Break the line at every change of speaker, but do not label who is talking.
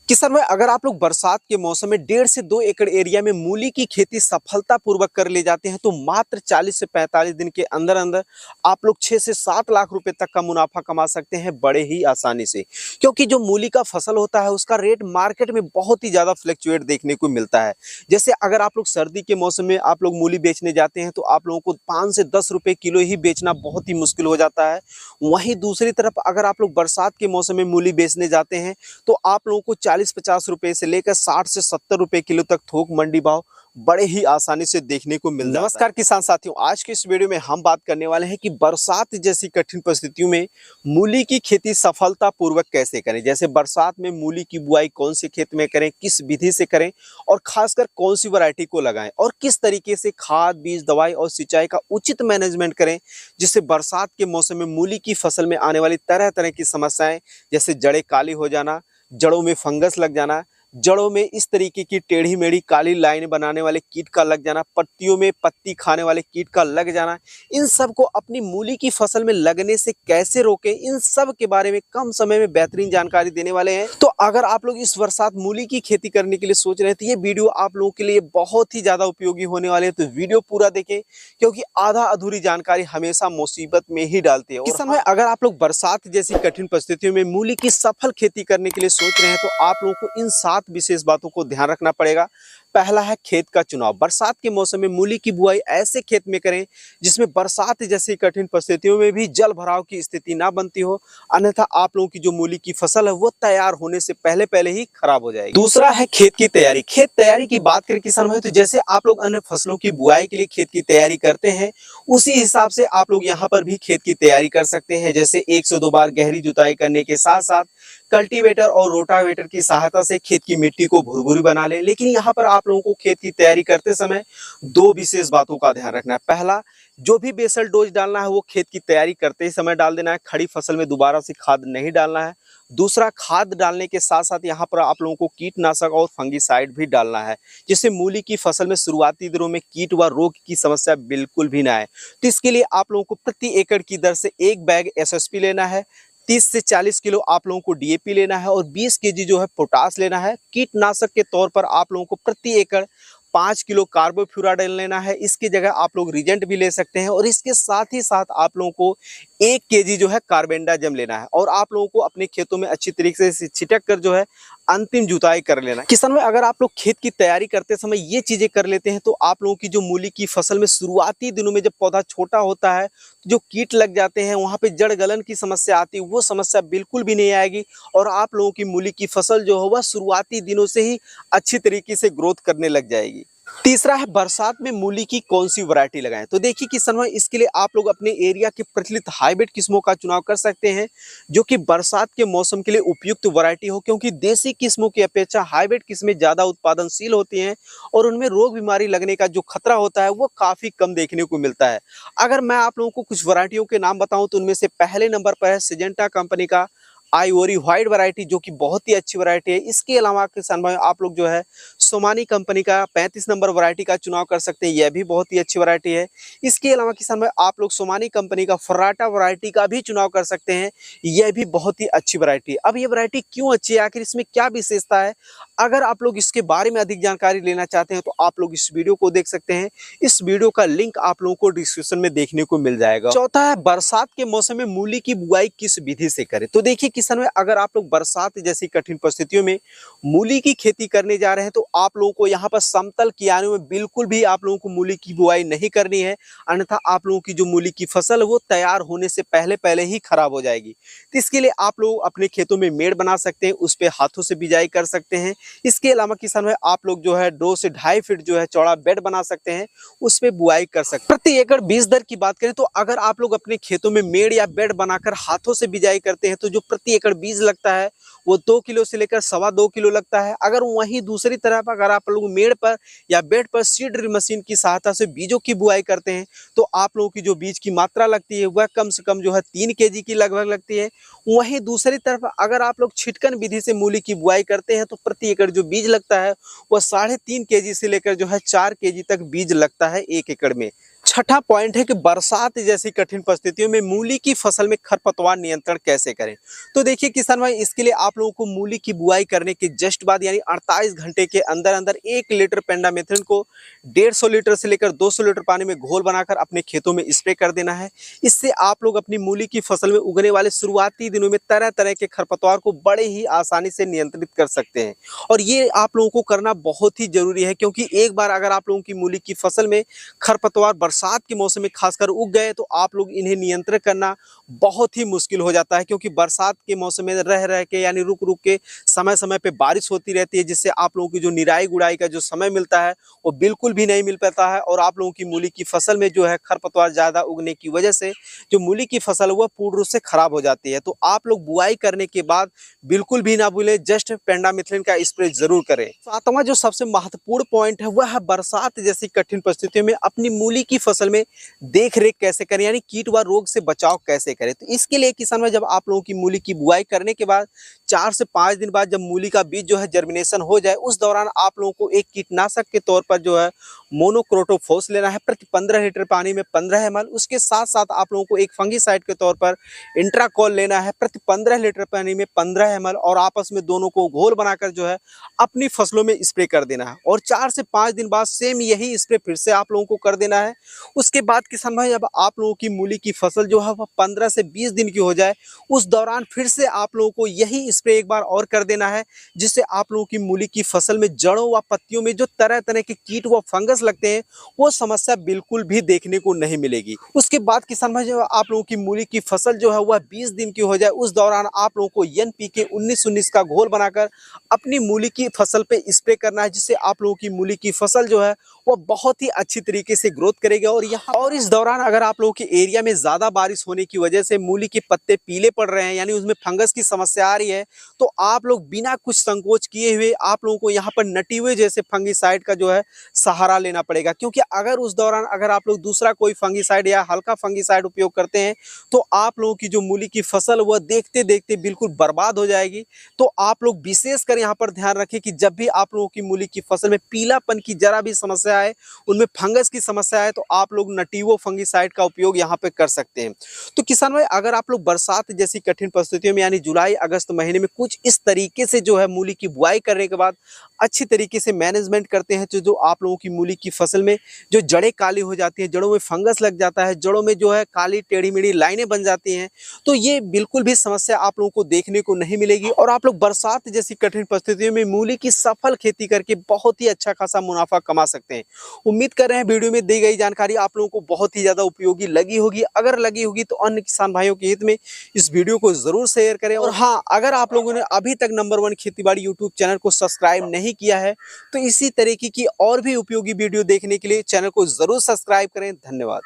किसान भाई, अगर आप लोग बरसात के मौसम में 1.5 से 2 एकड़ एरिया में मूली की खेती सफलतापूर्वक कर ले जाते हैं तो मात्र 40 से 45 दिन के अंदर अंदर आप लोग 6 से 7 लाख रुपए तक का मुनाफा कमा सकते हैं बड़े ही आसानी से। क्योंकि जो मूली का फसल होता है उसका रेट मार्केट में बहुत ही ज़्यादा फ्लक्चुएट देखने को मिलता है। जैसे अगर आप लोग सर्दी के मौसम में आप लोग मूली बेचने जाते हैं तो आप लोगों को 5 से 10 रुपये किलो ही बेचना बहुत ही मुश्किल हो जाता है। वहीं दूसरी तरफ अगर आप लोग बरसात के मौसम में मूली बेचने जाते हैं तो आप लोगों को 40-50 रुपए से लेकर 60 से 70 रुपए किलो तक थोक मंडी भाव बड़े ही आसानी से देखने को मिल जाता है। नमस्कार किसान साथियों, आज के इस वीडियो में हम बात करने वाले हैं कि बरसात जैसी कठिन परिस्थितियों में मूली की खेती सफलतापूर्वक कैसे करें। जैसे बरसात में मूली की बुआई कौन से खेत में करें, किस विधि से करें और खासकर कौन सी वैरायटी को लगाएं और किस तरीके से खाद, बीज, दवाई और सिंचाई का उचित मैनेजमेंट करें, जिससे बरसात के मौसम में मूली की फसल में आने वाली तरह तरह की समस्याएं जैसे जड़ें काली हो जाना, जड़ों में फंगस लग जाना, जड़ों में इस तरीके की टेढ़ी मेढ़ी काली लाइन बनाने वाले कीट का लग जाना, पत्तियों में पत्ती खाने वाले कीट का लग जाना, इन सब को अपनी मूली की फसल में लगने से कैसे रोकें, इन सब के बारे में कम समय में बेहतरीन जानकारी देने वाले हैं। तो अगर आप लोग इस बरसात मूली की खेती करने के लिए सोच रहे हैं तो ये वीडियो आप लोगों के लिए बहुत ही ज्यादा उपयोगी होने वाले है। तो वीडियो पूरा देखें, क्योंकि आधा अधूरी जानकारी हमेशा मुसीबत में ही डालती है। किसान भाई, अगर आप लोग बरसात जैसी कठिन परिस्थितियों में मूली की सफल खेती करने के लिए सोच रहे हैं तो आप लोगों को इन 7 विशेष बातों को ध्यान रखना पड़ेगा। पहला है खेत का चुनाव। बरसात के मौसम में मूली की बुआई ऐसे खेत में करें जिसमें बरसात जैसी कठिन परिस्थितियों में भी जल भराव की स्थिति ना बनती हो, अन्यथा आप लोगों की जो मूली की फसल है वो तैयार होने से पहले पहले ही खराब हो जाएगी। दूसरा है खेत की तैयारी। खेत तैयारी की बात करें किसान भाई तो जैसे आप लोग अन्य फसलों की बुआई के लिए खेत की तैयारी करते हैं उसी हिसाब से आप लोग यहाँ पर भी खेत की तैयारी कर सकते हैं। जैसे 1 से 2 बार गहरी जुताई करने के साथ साथ कल्टीवेटर और रोटावेटर की सहायता से खेत की मिट्टी को भुरभुरी बना ले। लेकिन यहाँ पर आप लोगों को खेत की तैयारी करते समय 2 विशेष बातों का ध्यान रखना है। पहला, जो भी बेसल डोज डालना है वो खेत की तैयारी करते ही समय डाल देना है। खड़ी फसल में दोबारा से खाद नहीं डालना है। दूसरा, खाद डालने के साथ साथ यहाँ पर आप लोगों को कीटनाशक और फंगीसाइड भी डालना है, जिससे मूली की फसल में शुरुआती दिनों में कीट व रोग की समस्या बिल्कुल भी ना आए। तो इसके लिए आप लोगों को प्रति एकड़ की दर से 1 बैग एसएसपी लेना है, 30 से 40 किलो आप लोगों को डीएपी लेना है और 20 केजी जो है पोटास लेना है। कीटनाशक के तौर पर आप लोगों को प्रति एकड़ 5 किलो कार्बोफ्यूराडाइल लेना है। इसकी जगह आप लोग रिजेंट भी ले सकते हैं और इसके साथ ही साथ आप लोगों को 1 केजी जो है कार्बेंडाजिम लेना है और आप लोगों को अपने खेतों में अच्छी तरीके से छिटक कर जो है अंतिम जुताई कर लेना है। किसान भाई, अगर आप लोग खेत की तैयारी करते समय ये चीजें कर लेते हैं तो आप लोगों की जो मूली की फसल में शुरुआती दिनों में जब पौधा छोटा होता है तो जो कीट लग जाते हैं वहां पे जड़ गलन की समस्या आती है, वो समस्या बिल्कुल भी नहीं आएगी और आप लोगों की मूली की फसल जो है वह शुरुआती दिनों से ही अच्छी तरीके से ग्रोथ करने लग जाएगी। तीसरा है, बरसात में मूली की कौन सी वैरायटी लगाएं। तो देखिए किसान भाई, इसके लिए आप लोग अपने एरिया के प्रचलित हाइब्रिड किस्मों का चुनाव कर सकते हैं जो कि बरसात के मौसम के लिए उपयुक्त वैरायटी हो, क्योंकि देसी किस्मों की अपेक्षा हाइब्रिड किस्में ज्यादा उत्पादनशील होती हैं और उनमें रोग बीमारी लगने का जो खतरा होता है वो काफी कम देखने को मिलता है। अगर मैं आप लोगों को कुछ वैरायटियों के नाम बताऊं तो उनमें से पहले नंबर पर है सिजेंटा कंपनी का आइवोरी व्हाइट वैरायटी, जो कि बहुत ही अच्छी वैरायटी है। इसके अलावा किसान भाई आप लोग जो है सोमानी कंपनी का 35 नंबर वैरायटी का चुनाव कर सकते हैं, यह भी बहुत ही अच्छी वैरायटी है। इसके अलावा किसान भाई आप लोग सोमानी कंपनी का फर्राटा वैरायटी का भी चुनाव कर सकते हैं, यह भी बहुत ही अच्छी वैरायटी है। अब ये वैरायटी क्यों अच्छी है, आखिर इसमें क्या विशेषता है, अगर आप लोग इसके बारे में अधिक जानकारी लेना चाहते हैं तो आप लोग इस वीडियो को देख सकते हैं। इस वीडियो का लिंक आप लोगों को डिस्क्रिप्शन में देखने को मिल जाएगा। चौथा है, बरसात के मौसम में मूली की बुआई किस विधि से करें। तो देखिए किसान भाई, अगर आप लोग बरसात जैसी कठिन परिस्थितियों में मूली की खेती करने जा रहे हैं तो आप लोगों को यहाँ पर समतल कियानों में बिल्कुल भी आप लोगों को मूली की बुआई नहीं करनी है, अन्यथा आप लोगों की जो मूली की फसल है वो तैयार होने से पहले पहले ही खराब हो जाएगी। तो इसके लिए आप लोग अपने खेतों में मेड़ बना सकते हैं, उस पर हाथों से बिजाई कर सकते हैं। इसके अलावा किसान भाई आप लोग जो है 2 से 2.5 फीट जो है चौड़ा बेड बना सकते हैं, उस पे बुआई कर सकते हैं। प्रति एकड़ बीज दर की बात करें तो अगर आप लोग अपने खेतों में मेड़ या बेड बनाकर हाथों से बिजाई करते हैं तो जो प्रति एकड़ बीज लगता है वो 2 किलो से लेकर 2.25 किलो लगता है। अगर वहीं दूसरी तरफ अगर आप लोग मेड़ पर या बेड पर सीड ड्रिल मशीन की सहायता से बीजों की बुआई करते हैं तो आप लोगों की जो बीज की मात्रा लगती है वह कम से कम जो है 3 केजी की लगभग लगती है। वहीं दूसरी तरफ अगर आप लोग छिटकन विधि से मूली की बुआई करते हैं तो प्रति एकड़ जो बीज लगता है वह 3.5 केजी से लेकर जो है 4 केजी तक बीज लगता है 1 एकड़ में। छठा पॉइंट है कि बरसात जैसी कठिन परिस्थितियों में मूली की फसल में खरपतवार नियंत्रण कैसे करें। तो देखिए किसान भाई, इसके लिए आप लोगों को मूली की बुआई करने के जस्ट बाद यानी 48 घंटे के अंदर अंदर 1 लीटर पेंडामिथलिन को 150 लीटर से लेकर 200 लीटर पानी में घोल बनाकर अपने खेतों में स्प्रे कर देना है। इससे आप लोग अपनी मूली की फसल में उगने वाले शुरुआती दिनों में तरह तरह के खरपतवार को बड़े ही आसानी से नियंत्रित कर सकते हैं। और ये आप लोगों को करना बहुत ही जरूरी है, क्योंकि एक बार अगर आप लोगों की मूली की फसल में खरपतवार बरसात के मौसम में खासकर उग गए तो आप लोग इन्हें नियंत्रण करना बहुत ही मुश्किल हो जाता है, क्योंकि बरसात के मौसम में रह रह के यानी रुक रुक के समय समय पे बारिश होती रहती है, जिससे आप लोगों की जो निराई गुड़ाई का जो समय मिलता है वो बिल्कुल भी नहीं मिल पाता है। और आप लोगों की मूली की फसल में जो है खरपतवार ज़्यादा उगने की वजह से जो मूली की फसल वह पूर्ण रूप से खराब हो जाती है। तो आप लोग बुआई करने के बाद बिल्कुल भी ना भूलें, जस्ट पेंडामिथलिन का स्प्रे जरूर करें। सातवां जो सबसे महत्वपूर्ण पॉइंट है वह है बरसात जैसी कठिन परिस्थितियों में अपनी मूली की फसल में देख रेख कैसे करें, यानी कीट व रोग से बचाव कैसे करें। तो इसके लिए किसान भाई, जब आप लोगों की मूली की बुआई करने के बाद 4 से 5 दिन बाद जब मूली का बीज जो है जर्मिनेशन हो जाए, उस दौरान आप लोगों को एक कीटनाशक के तौर पर जो है मोनोक्रोटोफॉस लेना है प्रति 15 लीटर पानी में 15 ml। उसके साथ साथ आप लोगों को एक फंगीसाइड के तौर पर इंट्राकॉल लेना है प्रति 15 लीटर पानी में 15 ml, और आपस में दोनों को घोल बनाकर जो है अपनी फसलों में स्प्रे कर देना है। और 4 से 5 दिन बाद सेम यही स्प्रे फिर से आप लोगों को कर देना है। उसके बाद किसान भाई, अब आप लोगों की मूली की फसल जो है वह 15 से 20 दिन की हो जाए, उस दौरान फिर से आप लोगों को यही स्प्रे एक बार और कर देना है, जिससे आप लोगों की मूली की फसल में जड़ों व पत्तियों में जो तरह तरह के कीट व फंगस लगते हैं वो समस्या बिल्कुल भी देखने को नहीं मिलेगी। उसके बाद किसान भाई, जो आप लोगों की मूली की फसल जो है वह 20 दिन की हो जाए, उस दौरान आप लोगों को NPK 19-19 का घोल बनाकर अपनी मूली की फसल पे स्प्रे करना है, जिससे आप लोगों की मूली की फसल जो है वो बहुत ही अच्छी तरीके से ग्रोथ करेगी। और इस दौरान अगर आप लोगों के एरिया में ज्यादा बारिश होने की वजह से मूली के पत्ते पीले पड़ रहे हैं, यानी उसमें फंगस की समस्या आ रही है, तो आप लोग बिना कुछ संकोच किए हुए आप लोगों को यहाँ पर नटीवे जैसे फंगीसाइड का जो है सहारा लेना पड़ेगा। क्योंकि अगर उस दौरान अगर आप लोग दूसरा कोई फंगीसाइड या हल्का फंगीसाइड उपयोग करते हैं तो आप लोगों की जो मूली की फसल वह देखते देखते बिल्कुल बर्बाद हो जाएगी। तो आप लोग विशेषकर यहाँ पर ध्यान रखें कि जब भी आप लोगों की मूली की फसल में पीलापन की जरा भी समस्या है, उनमें फंगस की समस्या है, तो आप लोग नटीवो फंगीसाइड का उपयोग यहाँ पे कर सकते हैं। तो किसान भाई, अगर आप लोग बरसात जैसी कठिन परिस्थितियों में यानी जुलाई अगस्त महीने में कुछ इस तरीके से जो है मूली की बुआई करने के बाद अच्छी तरीके से मैनेजमेंट करते हैं, तो जो आप लोगों की मूली की फसल में जो जड़ें काली हो जाती हैं, जड़ों में फंगस लग जाता है, जड़ों में जो है काली टेढ़ी मेढ़ी लाइनें बन जाती हैं, तो ये बिल्कुल भी समस्या आप लोगों को देखने को नहीं मिलेगी। और आप लोग बरसात जैसी कठिन परिस्थितियों में मूली की सफल खेती करके बहुत ही अच्छा खासा मुनाफा कमा सकते हैं। उम्मीद कर रहे हैं वीडियो में दी गई जानकारी आप लोगों को बहुत ही ज्यादा उपयोगी लगी होगी। अगर लगी होगी तो अन्य किसान भाइयों के हित में इस वीडियो को जरूर शेयर करें। और हाँ, अगर आप लोगों ने अभी तक नंबर 1 खेतीबाड़ी यूट्यूब चैनल को सब्सक्राइब नहीं किया है तो इसी तरीके की और भी उपयोगी वीडियो देखने के लिए चैनल को जरूर सब्सक्राइब करें। धन्यवाद।